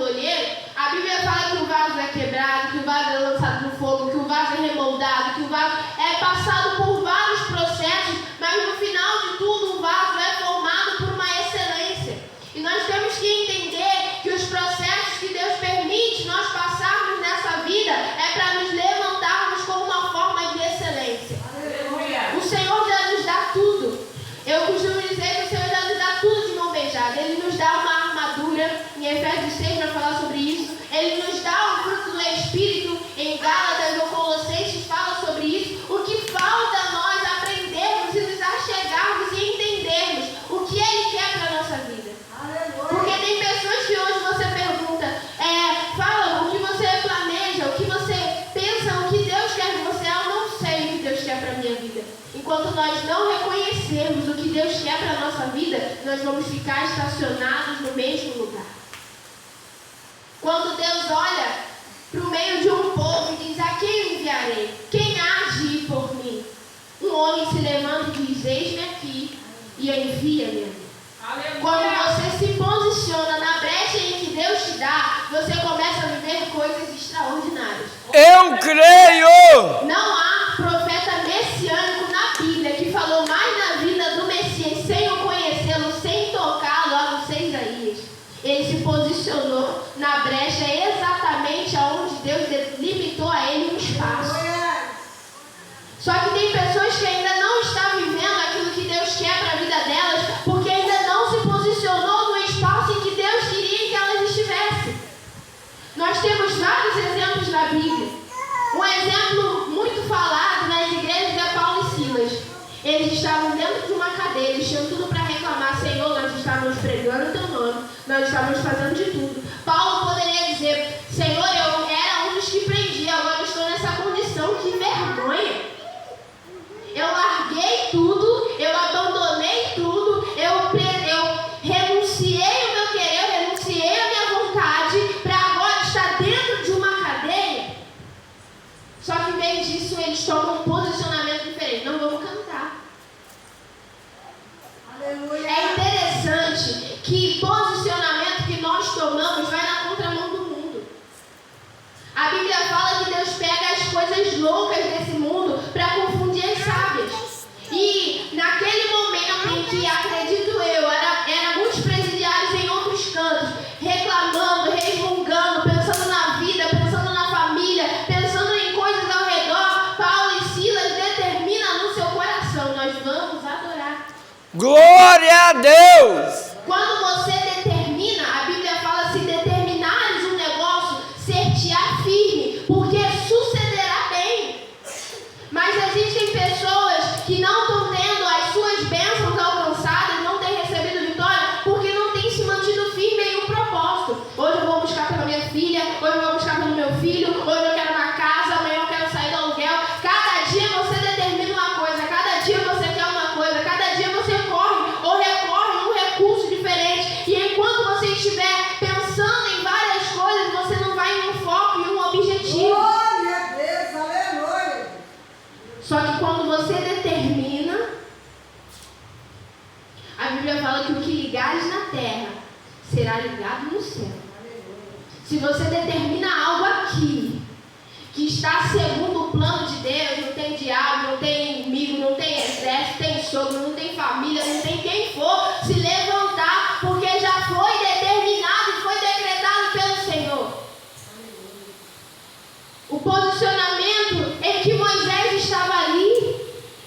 olheiro, a Bíblia fala que o vaso é quebrado, que o vaso é lançado no fogo, que o vaso é remoldado, que o vaso é passado por vários processos, mas no final de tudo o vaso é formado por uma excelência. E nós temos que entender que os processos que Deus permite nós passarmos nessa vida é para nos levantarmos com uma forma de excelência. Aleluia. O Senhor já nos dá tudo. Eu costumo dizer que o Senhor já nos dá tudo de mão beijada. Ele nos dá uma armadura, em Efésios 6 vai falar sobre isso. Ele nos dá o fruto do Espírito, em Gálatas ou Colossenses fala sobre isso. O que falta a nós aprendermos e nos achegarmos e entendermos o que Ele quer para a nossa vida. Porque tem pessoas que hoje você pergunta, fala o que você planeja, o que você pensa, o que Deus quer de você. Eu não sei o que Deus quer para a minha vida. Enquanto nós não reconhecermos o que Deus quer para a nossa vida, nós vamos ficar estacionados no mesmo lugar. Quando Deus olha para o meio de um povo e diz, a quem enviarei? Quem há de ir por mim? Um homem se levanta e diz, eis-me aqui e envia-me. Quando você se posiciona na brecha em que Deus te dá, você começa a viver coisas extraordinárias. Eu creio! Não há profeta messiânico na Bíblia que falou mais na vida do Messias sem o conhecê-lo, sem tocá-lo, a não ser Isaías. Ele se posicionou na brecha exatamente aonde Deus limitou a ele um espaço. Só que tem pessoas que ainda não estão vivendo aquilo que Deus quer para a vida delas, porque ainda não se posicionou no espaço em que Deus queria que elas estivessem. Nós temos vários exemplos na Bíblia. Um exemplo muito falado nas igrejas é Paulo e Silas. Eles estavam dentro de uma cadeia, eles tinham tudo para reclamar, Senhor, nós estávamos pregando o teu nome, nós estávamos fazendo de tudo. Paulo poderia dizer, Senhor, eu era um dos que prendia, agora estou nessa condição, que vergonha. Eu larguei tudo, eu abandonei tudo, eu renunciei o meu querer, eu renunciei a minha vontade para agora estar dentro de uma cadeia. Só que em vez disso eles tomam um posicionamento diferente. Não vamos cantar. Aleluia. É interessante que posicionamento que nós tomamos vai na contramão do mundo. A Bíblia fala que Deus pega as coisas loucas desse mundo para confundir as sábias. E naquele momento em que, acredito eu, era muitos presidiários em outros cantos, reclamando, resmungando, pensando na vida, pensando na família, pensando em coisas ao redor, Paulo e Silas determinam no seu coração, nós vamos adorar. Glória a Deus! Quando você determina, a Bíblia fala, se determinares um negócio, ser-te-á firme, porque sucederá bem. Mas existem pessoas que não estão tendo as suas bênçãos alcançadas, não têm recebido vitória, porque não têm se mantido firme em um propósito. Hoje eu vou buscar pela minha filha, hoje eu vou buscar pelo meu filho, hoje eu quero uma casa, amanhã eu quero sair do aluguel. Cada dia você determina uma coisa, cada dia você quer uma coisa, cada dia você corre ou recorre a um recurso diferente. E enquanto você estiver pensando em várias coisas, você não vai em um foco e um objetivo. Glória a Deus, aleluia. Só que quando você determina, a Bíblia fala que o que ligares na terra será ligado no céu. Se você determina algo aqui, que está segundo o plano de Deus, não tem diabo, não tem inimigo, não tem exército, tem sogro, não tem família, não tem quem for, se levantar, porque já foi determinado e foi decretado pelo Senhor. O posicionamento em que Moisés estava ali,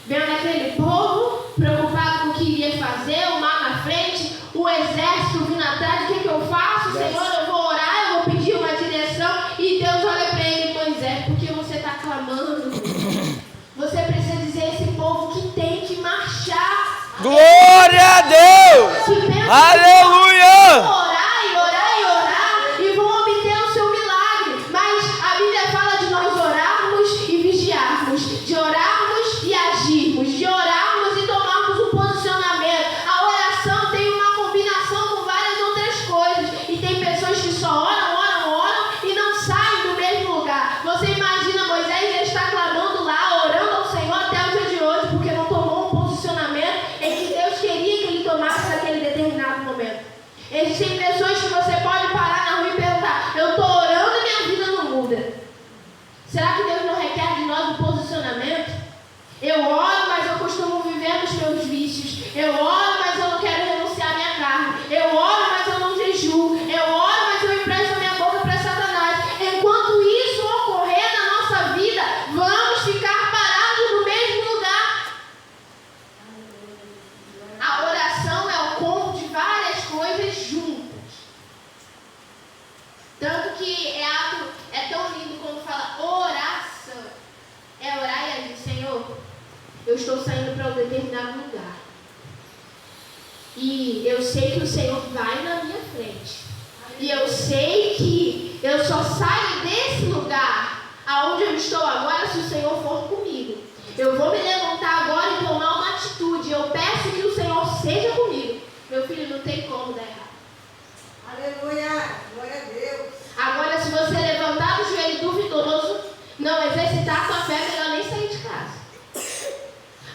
vendo aquele povo, preocupado com o que iria fazer, o mar na frente, o exército vindo atrás, o que eu faço? Senhor, eu vou orar, eu vou pedir uma direção, e Deus olha para ele, Moisés, por que você está clamando? Você precisa dizer a esse povo que tem que marchar. Glória a Deus! Que pensa Aleluia! que vão orar e orar e orar e vão obter o seu milagre. Mas a Bíblia fala de nós orarmos e vigiarmos, de orarmos e agirmos, de orarmos e tomarmos um posicionamento. A oração tem uma combinação com várias outras coisas. E tem pessoas que só oram e não saem do mesmo lugar. Você imagina Moisés, ele está clamando lá, orando ao Senhor até o dia de hoje, porque não tomou um posicionamento em que Deus queria que ele tomasse naquele determinado momento. Existem E eu sei que o Senhor vai na minha frente. E eu sei que eu só saio desse lugar aonde eu estou agora se o Senhor for comigo. Eu vou me levantar agora e tomar uma atitude. Eu peço que o Senhor seja comigo. Meu filho, não tem como dar errado. Aleluia. Glória a Deus. Agora, se você levantar o joelho duvidoso, não exercitar a sua fé, é melhor nem sair de casa.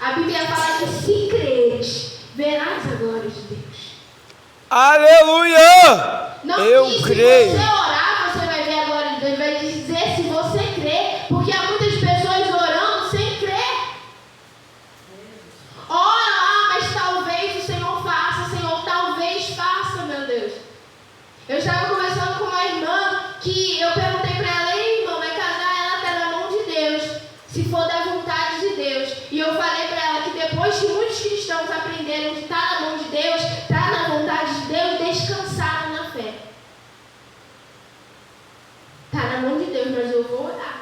A Bíblia fala que se creres, verás a glória de Deus. Aleluia! Não Eu diz creio. Se você orar, você vai ver a glória de Deus. Vai dizer se você crê, porque há muitas pessoas orando sem crer. Ora lá, mas talvez o Senhor faça, Senhor, talvez faça, meu Deus. Eu estava conversando com uma irmã que eu perguntei para ela: ei, irmã, vai casar? Ela está na mão de Deus, se for da vontade de Deus. E eu falei para ela que depois que muitos cristãos aprenderam que está na mão de Deus, está na vontade de Deus, descansaram na fé. Está na mão de Deus, mas eu vou orar.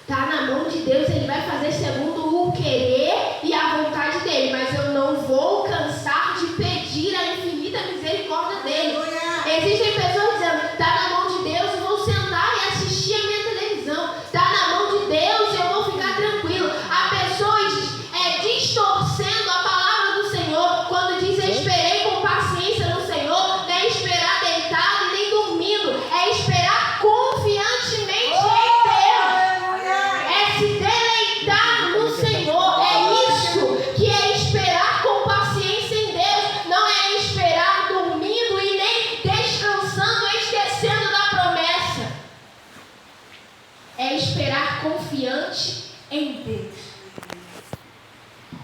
Está na mão de Deus, Ele vai fazer segundo o querer e a vontade dEle, mas eu não vou cansar de pedir a infinita misericórdia dEle. Existem pessoas dizendo: está na mão de Deus, eu vou sentar e assistir a minha televisão. Está na mão de Deus, eu vou ficar tranquilo. Há pessoas distorcendo a palavra do Senhor quando diz: esperei com paciência no Senhor. Não é esperar deitado e nem dormindo, é esperar confiantemente em Deus. É se deleitar no Senhor. É isso que é esperar com paciência em Deus. Não é esperar dormindo e nem descansando, esquecendo da promessa. É esperar confiante em Deus.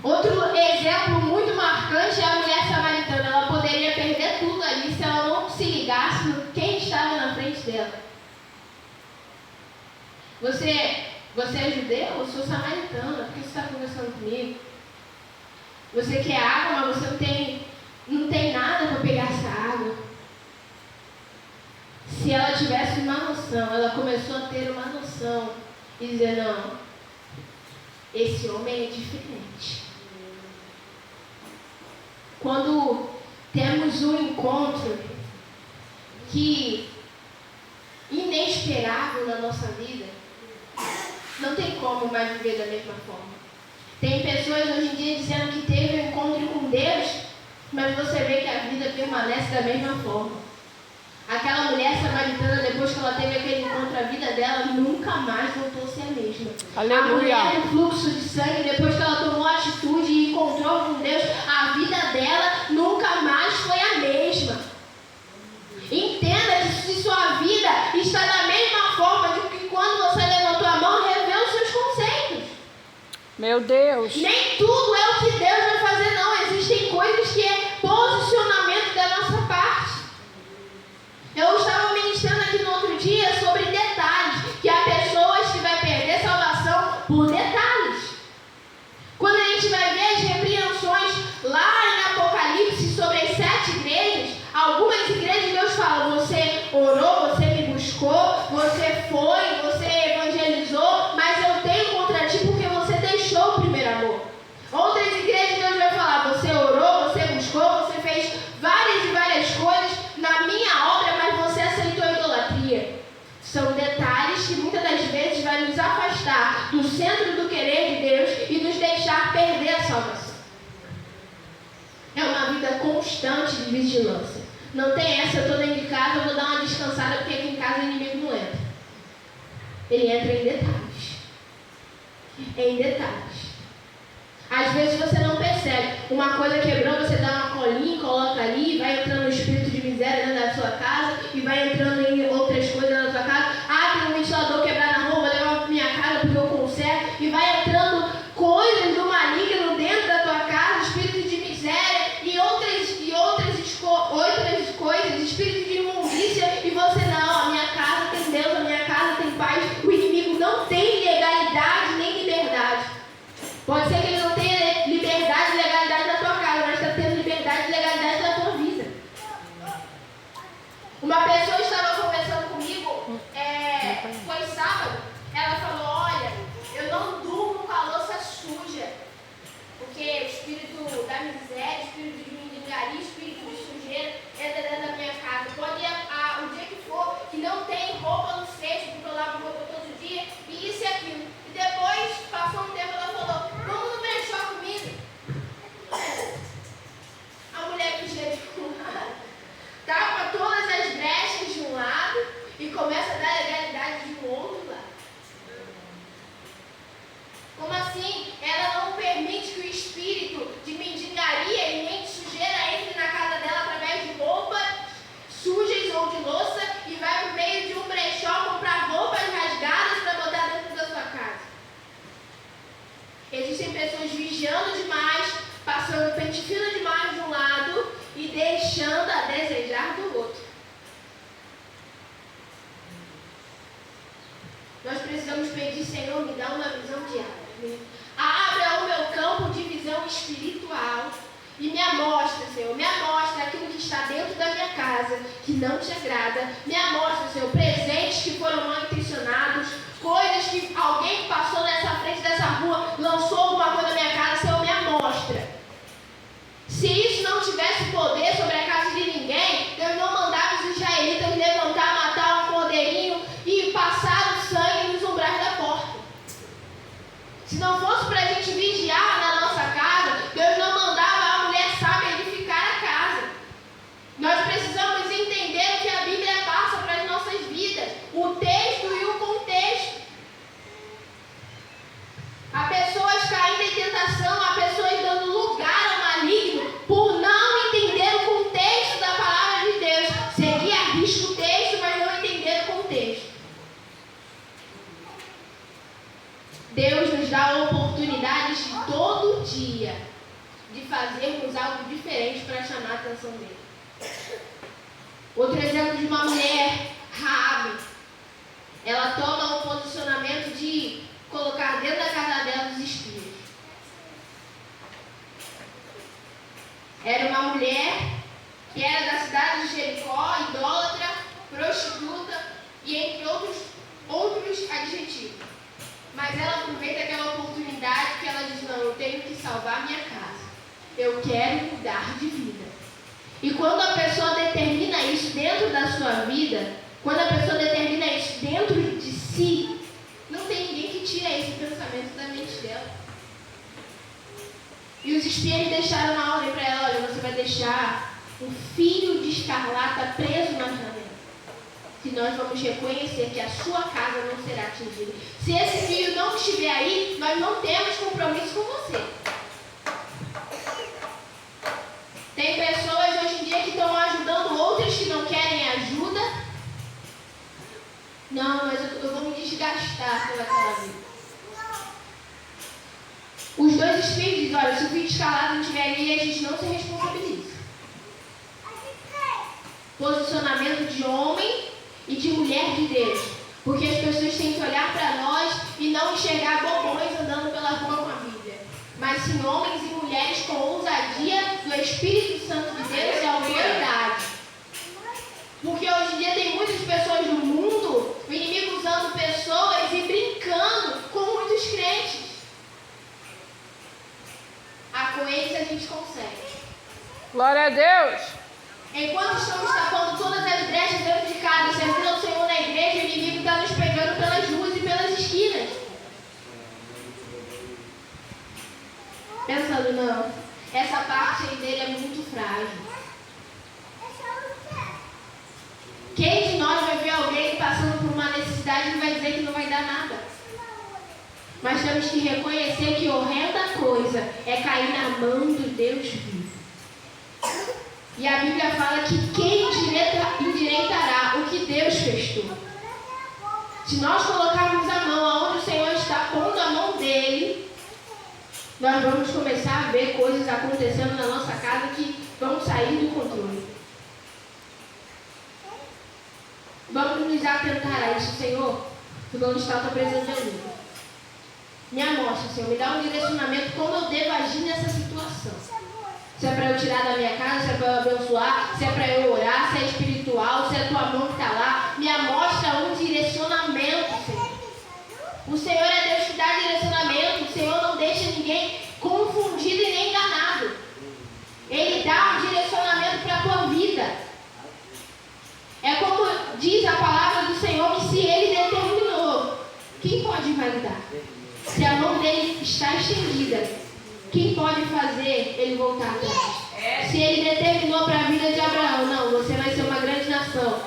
Outro exemplo muito marcante é a mulher samaritana. Ela poderia perder tudo ali se ela não se ligasse no quem estava na frente dela. Você é judeu? Eu sou samaritana. Por que você está conversando comigo? Você quer água, mas você não tem nada para pegar essa água. Se ela tivesse uma noção, ela começou a ter uma noção e dizer: não, esse homem é diferente. Quando temos um encontro que inesperável na nossa vida, não tem como mais viver da mesma forma. Tem pessoas hoje em dia dizendo que teve um encontro com Deus, mas você vê que a vida permanece da mesma forma. Aquela mulher samaritana, depois que ela teve aquele encontro, a vida dela nunca mais voltou a ser a mesma. Aleluia. A mulher do fluxo de sangue, depois que ela tomou atitude e encontrou com Deus, a vida dela nunca mais foi a mesma. Entenda que se sua vida está da mesma forma de que quando você levantou a mão, revê os seus conceitos. Meu Deus. Nem tudo é o que Deus vai fazer, não. Existem coisas que é posicionamento da nossa parte. Eu estava ministrando aqui no outro dia sobre detalhes, que há pessoas que vai perder salvação por detalhes. Quando a gente vai ver as repreensões lá em Apocalipse sobre as 7 igrejas, algumas igrejas Deus fala: você orou, você me buscou, você foi, você evangelizou, mas eu tenho contra ti porque você deixou o primeiro amor. Outras igrejas Deus vai falar: você orou, você buscou, você fez várias e várias coisas na minha obra, mas você aceitou a idolatria. São detalhes que muitas das vezes vai nos afastar do centro do querer de Deus e nos deixar perder a salvação. É uma vida constante de vigilância. Não tem essa: eu estou dentro de casa, eu vou dar uma descansada porque aqui em casa o inimigo não entra. Ele entra em detalhes. Em detalhes. Às vezes você não percebe. Uma coisa quebrou, você dá uma colinha, coloca ali, vai entrando no espírito de miséria dentro da sua casa e vai entrando em outras coisas na sua casa. Ah, tem um ventilador quebrado na rua, vou levar para minha casa porque eu conserto. E vai entrando coisas do maligno dentro da tua casa, espírito de miséria e outras coisas, espírito de imundícia. E você: não, a minha casa tem Deus, a minha casa tem paz. O inimigo não tem legalidade nem liberdade. Pode ser que ele não tenha liberdade e legalidade na tua casa, mas está tendo liberdade e legalidade na tua vida. Uma pessoa estava conversando comigo, foi sábado, ela falou: olha, eu não durmo com a louça suja, porque o espírito da miséria, o espírito de precisamos pedir, Senhor, me dá uma visão diária. Abra o meu campo de visão espiritual e me amostra, Senhor, me amostra aquilo que está dentro da minha casa, que não te agrada. Me amostra, Senhor, presentes que foram mal intencionados, coisas que alguém que passou nessa frente dessa rua lançou alguma coisa na minha casa. Senhor, me amostra. Se isso não tivesse poder sobre a casa de ninguém, Deus não mandava os israelitas levantar, matar um cordeirinho e passar o sangue nos umbrais da porta. Se não fosse para a gente vigiar na nossa casa, Deus não mandava a mulher sábia edificar a casa. Nós precisamos entender o que a Bíblia passa para as nossas vidas, o texto e o contexto. Há pessoas caindo em tentação, há pessoas dando lugar ao maligno por não entender o contexto da palavra de Deus. Seguir a risco o texto, mas não entender o contexto. Deus nos dá oportunidades todo dia de fazermos algo diferente para chamar a atenção dele. Outro exemplo de uma mulher, Raabe. Ela toma o posicionamento de colocar dentro da casa dela os espias. Era uma mulher que era da cidade de Jericó, idólatra, prostituta e entre outros adjetivos. Mas ela aproveita aquela oportunidade que ela diz, não, eu tenho que salvar minha casa. Eu quero mudar de vida. E quando a pessoa determina isso dentro da sua vida, quando a pessoa determina isso dentro de si, não tem ninguém que tire esse pensamento da mente dela. E os espias deixaram uma ordem para ela, olha, você vai deixar um fio de escarlata preso na janela. Que nós vamos reconhecer que a sua casa não será atingida. Se esse fio não estiver aí, nós não temos compromisso com você. Tem pessoas hoje em dia que estão ajudando outras que não querem ajuda. Não, mas eu vou me desgastar por aquela vida. Os dois espias dizem, olha, se o fio de escarlata não estiver aí, a gente não se responsabiliza. Posicionamento de homem e de mulher de Deus, porque as pessoas têm que olhar para nós e não enxergar bobões andando pela rua com a Bíblia, mas sim homens e mulheres com ousadia do Espírito Santo de Deus e autoridade. Porque hoje em dia tem muitas pessoas no mundo, o inimigo usando pessoas e brincando com muitos crentes. Com eles a gente consegue. Glória a Deus. Enquanto estamos tapando todas as brechas dentro de casa, servindo ao Senhor na igreja, o inimigo está nos pegando pelas ruas e pelas esquinas. Pensando, não, essa parte aí dele é muito frágil. Quem de nós vai ver alguém passando por uma necessidade e vai dizer que não vai dar nada? Mas temos que reconhecer que horrenda coisa é cair na mão do Deus vivo. E a Bíblia fala que quem endireitará o que Deus fez tudo. Se nós colocarmos a mão aonde o Senhor está pondo a mão dele, nós vamos começar a ver coisas acontecendo na nossa casa que vão sair do controle. Vamos nos atentar a isso, Senhor. Fulano está apresentando. Me amostra, Senhor. Me dá um direcionamento como eu devo agir nessa situação. Se é para eu tirar da minha casa, se é para eu abençoar, se é para eu orar, se é espiritual, se é a tua mão que está lá. Me amostra um direcionamento, Senhor. O Senhor é Deus que dá direcionamento. O Senhor não deixa ninguém confundido e nem enganado. Ele dá um direcionamento para a tua vida. É como diz a palavra do Senhor, que se Ele determinou, quem pode invalidar? Se a mão dele está estendida, quem pode fazer ele voltar atrás? Se ele determinou para a vida de Abraão, não, você vai ser uma grande nação.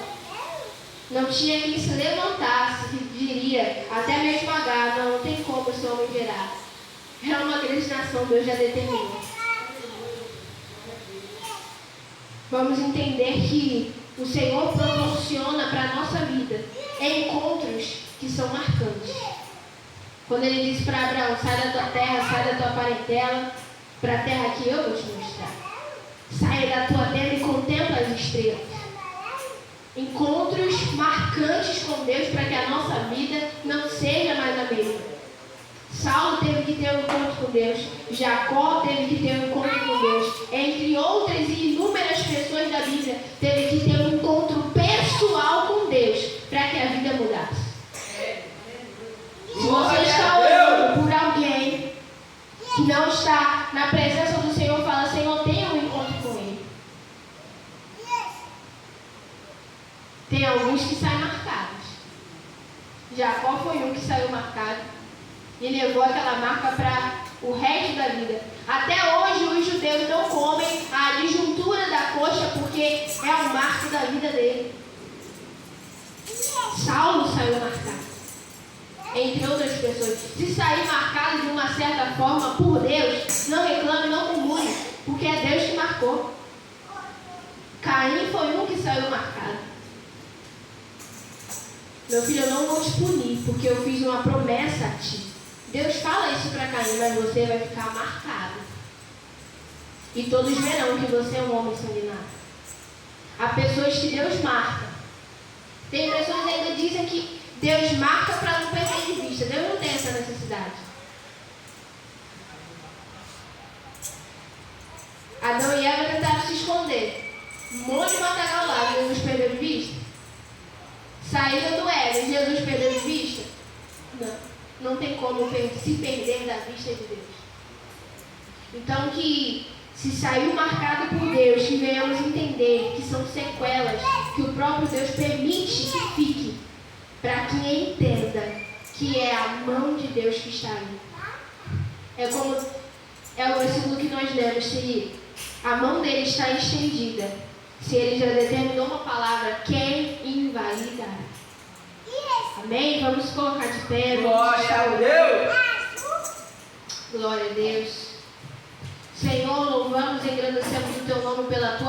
Não tinha quem se levantasse, que diria, até mesmo Agar, não tem como esse homem gerar. É uma grande nação, Deus já determinou. Vamos entender que o Senhor proporciona para a nossa vida encontros que são marcantes. Quando ele disse para Abraão, sai da tua terra, sai da tua parentela, para a terra que eu vou te mostrar. Saia da tua terra e contempla as estrelas. encontros marcantes com Deus para que a nossa vida não seja mais a mesma. Saulo teve que ter um encontro com Deus, Jacó teve que ter um encontro com Deus, entre outras e inúmeras pessoas da Bíblia, teve que ter um encontro pessoal com Deus para que a vida mudasse. Se você está orando por alguém que não está na presença do Senhor, fala: Senhor, tenha um encontro com Ele. Tem alguns que saem marcados. Jacó foi um que saiu marcado e levou aquela marca para o resto da vida. Até hoje os judeus não comem a adjuntura da coxa porque é o marco da vida dele. Saulo saiu marcado, entre outras pessoas. Se sair marcado de uma certa forma por Deus, não reclame, não murmure, porque é Deus que marcou. Caim foi um que saiu marcado. Meu filho, eu não vou te punir, porque eu fiz uma promessa a ti. Deus fala isso para Caim, mas você vai ficar marcado. E todos verão que você é um homem sanguinário. Há pessoas que Deus marca. Tem pessoas que ainda dizem que Deus marca para não perder de vista. Deus não tem essa necessidade. Adão e Eva tentaram se esconder. Um monte de matagal lá, Jesus perdeu de vista. Saída do Éden, Jesus perdeu de vista? Não tem como se perder da vista de Deus. Então que se saiu marcado por Deus, que venhamos entender que são sequelas que o próprio Deus permite que fique, para que entenda que é a mão de Deus que está ali. É o versículo que nós lemos, se a mão dele está estendida, se ele já determinou uma palavra, quem invalidará? Amém? Vamos colocar de pé. Glória a Deus. Glória a Deus. Senhor, louvamos e agradecemos o teu nome pela tua